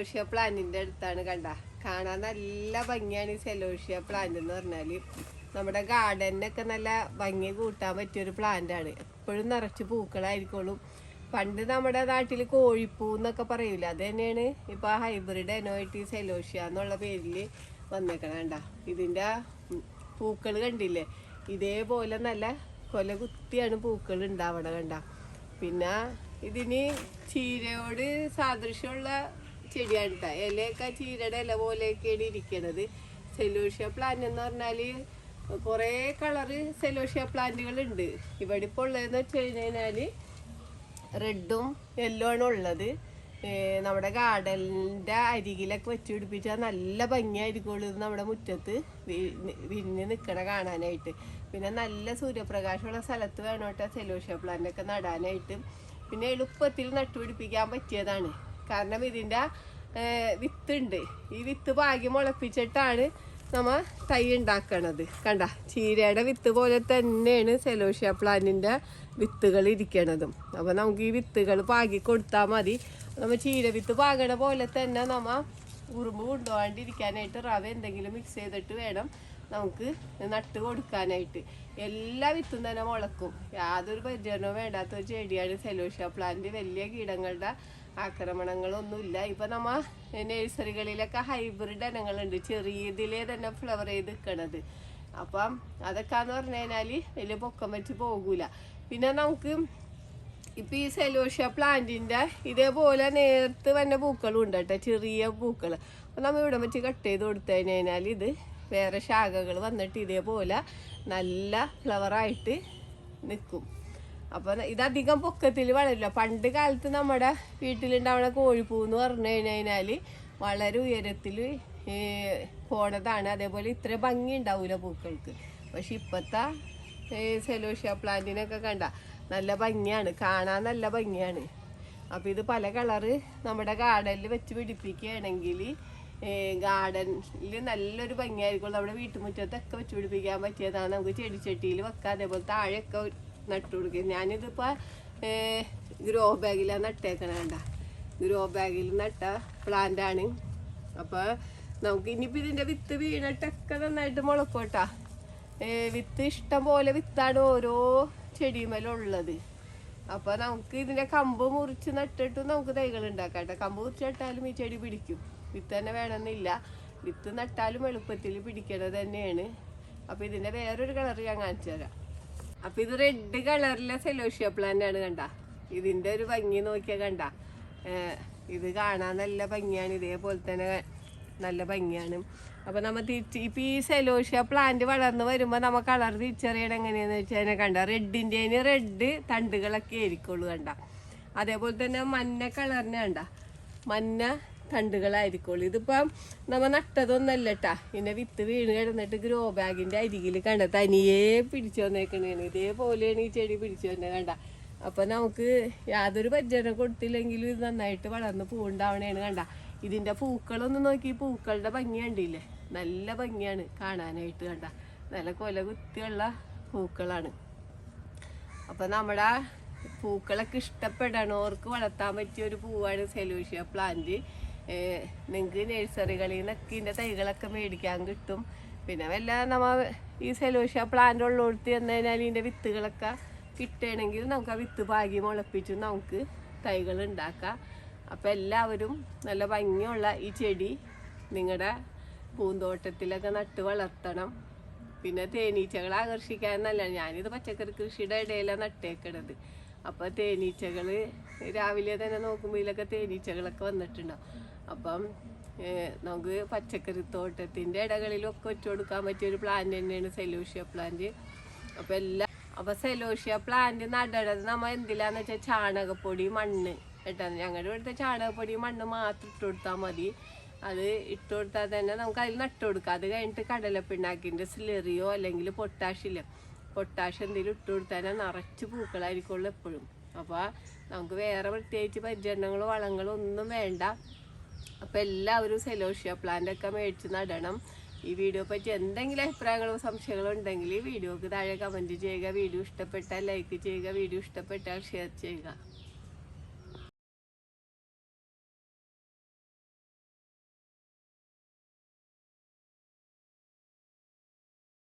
Celosia പ്ലാന്റിന്റെ അടുത്താണ്. കണ്ട, കാണാൻ നല്ല ഭംഗിയാണ് ഈ സെലോഷ്യ പ്ലാന്റ് എന്ന് പറഞ്ഞാല്. നമ്മുടെ ഗാർഡനൊക്കെ നല്ല ഭംഗി കൂട്ടാൻ പറ്റിയൊരു പ്ലാന്റ് ആണ്. എപ്പോഴും നിറച്ച് പൂക്കളായിരിക്കുള്ളൂ. പണ്ട് നമ്മുടെ നാട്ടിൽ കോഴിപ്പൂ എന്നൊക്കെ പറയൂല, അത് തന്നെയാണ് ഇപ്പൊ ഹൈബ്രിഡ് എനോയിറ്റി സെലോഷ്യ എന്നുള്ള പേരില് വന്നേക്കണ. കണ്ട, ഇതിന്റെ പൂക്കൾ കണ്ടില്ലേ, ഇതേപോലെ നല്ല കൊല കുത്തിയാണ് പൂക്കൾ ഉണ്ടാവണ. കണ്ട, പിന്നെ ഇതിന് ചീരയോട് സാദൃശ്യമുള്ള ചെടിയാണ് കേട്ടോ. ഇലയൊക്കെ ചീരയുടെ ഇല പോലെയൊക്കെയാണ് ഇരിക്കണത്. സെലോഷ്യ പ്ലാന്റ് എന്ന് പറഞ്ഞാല് കുറേ കളറ് സെലോഷ്യ പ്ലാന്റുകൾ ഉണ്ട്. ഇവിടെ ഇപ്പോൾ ഉള്ളതെന്ന് വെച്ച് കഴിഞ്ഞാല് റെഡും യെല്ലോ ആണ് ഉള്ളത്. നമ്മുടെ ഗാർഡനിൻ്റെ അരികിലൊക്കെ വെച്ച് പിടിപ്പിച്ചാൽ നല്ല ഭംഗിയായിരിക്കുള്ളൂ. ഇത് നമ്മുടെ മുറ്റത്ത് വിരിഞ്ഞ് നിൽക്കണ കാണാനായിട്ട്. പിന്നെ നല്ല സൂര്യപ്രകാശമുള്ള സ്ഥലത്ത് വേണം കേട്ടോ സെലോഷ്യ പ്ലാന്റൊക്കെ നടാനായിട്ട്. പിന്നെ എളുപ്പത്തിൽ നട്ടുപിടിപ്പിക്കാൻ പറ്റിയതാണ്. കാരണം ഇതിൻ്റെ വിത്തുണ്ട്. ഈ വിത്ത് പാകി മുളപ്പിച്ചിട്ടാണ് നമ്മൾ തൈ ഉണ്ടാക്കണത്. കണ്ട, ചീരയുടെ വിത്ത് പോലെ തന്നെയാണ് സെലോഷ്യ പ്ലാന്റിൻ്റെ വിത്തുകൾ ഇരിക്കണതും. അപ്പോൾ നമുക്ക് ഈ വിത്തുകൾ പാകി കൊടുത്താൽ മതി. നമ്മൾ ചീര വിത്ത് പാകണ പോലെ തന്നെ നമ്മൾ ഉറുമ്പ് കൊണ്ടുപോകാണ്ടിരിക്കാനായിട്ട് റവ എന്തെങ്കിലും മിക്സ് ചെയ്തിട്ട് വേണം നമുക്ക് നട്ട് കൊടുക്കാനായിട്ട്. എല്ലാ വിത്തും തന്നെ മുളക്കും. യാതൊരു പരിചരണവും വേണ്ടാത്ത ഒരു ചെടിയാണ് സെലോഷ്യ പ്ലാന്റ്. വലിയ കീടങ്ങളുടെ ആക്രമണങ്ങളൊന്നുമില്ല. ഇപ്പം നമ്മൾ നഴ്സറികളിലൊക്കെ ഹൈബ്രിഡ് ഇനങ്ങളുണ്ട്, ചെറിയതിലേ തന്നെ ഫ്ലവർ ചെയ്ത് നിൽക്കണത്. അപ്പം അതൊക്കെ എന്ന് പറഞ്ഞു കഴിഞ്ഞാൽ വലിയ പൊക്കം വെച്ച് പോകൂല. പിന്നെ നമുക്ക് ഇപ്പം ഈ സെലോഷ്യ പ്ലാന്റിൻ്റെ ഇതേപോലെ നേരത്ത് തന്നെ പൂക്കളും ഉണ്ട് കേട്ടോ, ചെറിയ പൂക്കൾ. അപ്പം നമ്മൾ ഇവിടെ വെച്ച് കട്ട് ചെയ്ത് കൊടുത്തു കഴിഞ്ഞാൽ ഇത് വേറെ ശാഖകൾ വന്നിട്ട് ഇതേപോലെ നല്ല ഫ്ലവറായിട്ട് നിൽക്കും. അപ്പം ഇതധികം പൊക്കത്തിൽ വളരില്ല. പണ്ട് കാലത്ത് നമ്മുടെ വീട്ടിലുണ്ടാവുന്ന കോഴിപ്പൂ എന്ന് പറഞ്ഞു കഴിഞ്ഞാൽ വളരെ ഉയരത്തിൽ പോണതാണ്. അതേപോലെ ഇത്ര ഭംഗി ഉണ്ടാവില്ല പൂക്കൾക്ക്. പക്ഷെ ഇപ്പോഴത്തെ സെലോഷ്യ പ്ലാന്റിനൊക്കെ കണ്ട നല്ല ഭംഗിയാണ്, കാണാൻ നല്ല ഭംഗിയാണ്. അപ്പം ഇത് പല കളറ് നമ്മുടെ ഗാർഡനിൽ വെച്ച് പിടിപ്പിക്കുകയാണെങ്കിൽ ഗാർഡനിൽ നല്ലൊരു ഭംഗിയായിരിക്കും. നമ്മുടെ വീട്ടുമുറ്റത്തൊക്കെ വെച്ച് പിടിപ്പിക്കാൻ പറ്റിയതാണ്. നമുക്ക് ചെടിച്ചട്ടിയിൽ വെക്കാം, അതേപോലെ താഴെയൊക്കെ നട്ടു കൊടുക്കുക. ഞാനിതിപ്പോൾ ഗ്രോ ബാഗിലാണ് നട്ടേക്കണ. കണ്ട, ഗ്രോ ബാഗിൽ നട്ട പ്ലാന്റാണ്. അപ്പോൾ നമുക്ക് ഇനിയിപ്പോൾ ഇതിൻ്റെ വിത്ത് വീണിട്ടൊക്കെ നന്നായിട്ട് മുളക്കോട്ടാ. വിത്ത് ഇഷ്ടം പോലെ വിത്താണ് ഓരോ ചെടിമേലുള്ളത്. അപ്പോൾ നമുക്ക് ഇതിൻ്റെ കമ്പ് മുറിച്ച് നട്ടിട്ടും നമുക്ക് തൈകൾ ഉണ്ടാക്കാം കേട്ടോ. കമ്പ് മുറിച്ച് നട്ടാലും ഈ ചെടി പിടിക്കും. വിത്ത് തന്നെ വേണമെന്നില്ല, വിത്ത് നട്ടാലും എളുപ്പത്തിൽ പിടിക്കണത് തന്നെയാണ്. അപ്പോൾ ഇതിൻ്റെ വേറൊരു കളർ ഞാൻ കാണിച്ചു തരാം. അപ്പോൾ ഇത് റെഡ് കളറിലെ സെലോഷ്യ പ്ലാന്റ് ആണ്. കണ്ട, ഇതിൻ്റെ ഒരു ഭംഗി നോക്കിയാൽ കണ്ട, ഇത് കാണാൻ നല്ല ഭംഗിയാണ്. ഇതേപോലെ തന്നെ നല്ല ഭംഗിയാണ്. അപ്പോൾ നമ്മൾ ഇപ്പം ഈ സെലോഷ്യ പ്ലാന്റ് വളർന്ന് വരുമ്പോൾ നമ്മൾ കളർ തിരിച്ചറിയണം എങ്ങനെയാണെന്ന് വെച്ചാൽ കണ്ട, റെഡിൻ്റെ റെഡ് തണ്ടുകളൊക്കെ ആയിരിക്കുള്ളൂ. കണ്ട, അതേപോലെ തന്നെ മഞ്ഞ കളറിന് കണ്ട, മഞ്ഞ തണ്ടുകളായിരിക്കുള്ളൂ. ഇതിപ്പം നമ്മൾ നട്ടതൊന്നല്ല കേട്ടാ. പിന്നെ വിത്ത് വീണ് കിടന്നിട്ട് ഗ്രോ ബാഗിൻ്റെ അരികിൽ കണ്ട തനിയെ പിടിച്ചു വന്നേക്കണേണ്. ഇതേപോലെയാണ് ഈ ചെടി പിടിച്ചു വന്നത്. കണ്ട, അപ്പം നമുക്ക് യാതൊരു പരിചരണം കൊടുത്തില്ലെങ്കിലും ഇത് നന്നായിട്ട് വളർന്ന് പൂവുണ്ടാവണേണ്. കണ്ട, ഇതിൻ്റെ പൂക്കളൊന്ന് നോക്കി, പൂക്കളുടെ ഭംഗി കണ്ടില്ലേ, നല്ല ഭംഗിയാണ് കാണാനായിട്ട്. കണ്ട, നല്ല കൊല കുത്തിയുള്ള പൂക്കളാണ്. അപ്പം നമ്മുടെ പൂക്കളൊക്കെ ഇഷ്ടപ്പെടണവർക്ക് വളർത്താൻ പറ്റിയ ഒരു പൂവാണ് സെലോഷ്യ പ്ലാന്റ്. നിങ്ങൾക്ക് നഴ്സറികളിൽ നിന്നൊക്കെ ഇതിൻ്റെ തൈകളൊക്കെ മേടിക്കാൻ കിട്ടും. പിന്നെ വല്ല നമ്മൾ ഈ സെലോഷ്യ പ്ലാന്റ് ഉള്ളിടത്ത് എന്ന് കഴിഞ്ഞാൽ ഇതിൻ്റെ വിത്തുകളൊക്കെ കിട്ടുകയാണെങ്കിൽ നമുക്ക് ആ വിത്ത് പാകി മുളപ്പിച്ച് നമുക്ക് തൈകൾ ഉണ്ടാക്കാം. അപ്പം എല്ലാവരും നല്ല ഭംഗിയുള്ള ഈ ചെടി നിങ്ങളുടെ പൂന്തോട്ടത്തിലൊക്കെ നട്ട് വളർത്തണം. പിന്നെ തേനീച്ചകളെ ആകർഷിക്കാൻ നല്ലതാണ്. ഞാനിത് പച്ചക്കറി കൃഷിയുടെ ഇടയിലാണ് നട്ടേക്കണത്. അപ്പോൾ തേനീച്ചകൾ രാവിലെ തന്നെ നോക്കുമ്പോൾ ഇതിലൊക്കെ തേനീച്ചകളൊക്കെ വന്നിട്ടുണ്ടാവും. അപ്പം നമുക്ക് പച്ചക്കറി തോട്ടത്തിൻ്റെ ഇടകളിലൊക്കെ വെച്ച് കൊടുക്കാൻ പറ്റിയൊരു പ്ലാന്റ് തന്നെയാണ് സെലോഷ്യ പ്ലാന്റ്. അപ്പോൾ സെലോഷ്യ പ്ലാന്റ് നടണത് നമ്മൾ എന്തിലാന്ന് വെച്ചാൽ ചാണകപ്പൊടി, മണ്ണ് കേട്ടോ. ഞങ്ങളുടെ ഇവിടുത്തെ ചാണകപ്പൊടി മണ്ണ് മാത്രം ഇട്ട് കൊടുത്താൽ മതി. അത് ഇട്ട് കൊടുത്താൽ തന്നെ നമുക്ക് അതിൽ നട്ട് കൊടുക്കാം. അത് കഴിഞ്ഞിട്ട് കടലപ്പിണ്ണാക്കിൻ്റെ സ്ലെറിയോ അല്ലെങ്കിൽ പൊട്ടാഷ്യം എന്തെങ്കിലും ഇട്ട് കൊടുത്താൽ നിറച്ച് പൂക്കളായിരിക്കുള്ളൂ എപ്പോഴും. അപ്പോൾ നമുക്ക് വേറെ പ്രത്യേകിച്ച് പരിചരണങ്ങളോ വളങ്ങളോ ഒന്നും വേണ്ട. അപ്പോൾ എല്ലാവരും സെലോഷ്യ പ്ലാന്റൊക്കെ മേടിച്ച് നടണം. ഈ വീഡിയോ പറ്റി എന്തെങ്കിലും അഭിപ്രായങ്ങളോ സംശയങ്ങളോ ഉണ്ടെങ്കിൽ വീഡിയോക്ക് താഴെ കമൻറ്റ് ചെയ്യുക. വീഡിയോ ഇഷ്ടപ്പെട്ടാൽ ലൈക്ക് ചെയ്യുക, വീഡിയോ ഇഷ്ടപ്പെട്ടാൽ ഷെയർ ചെയ്യുക.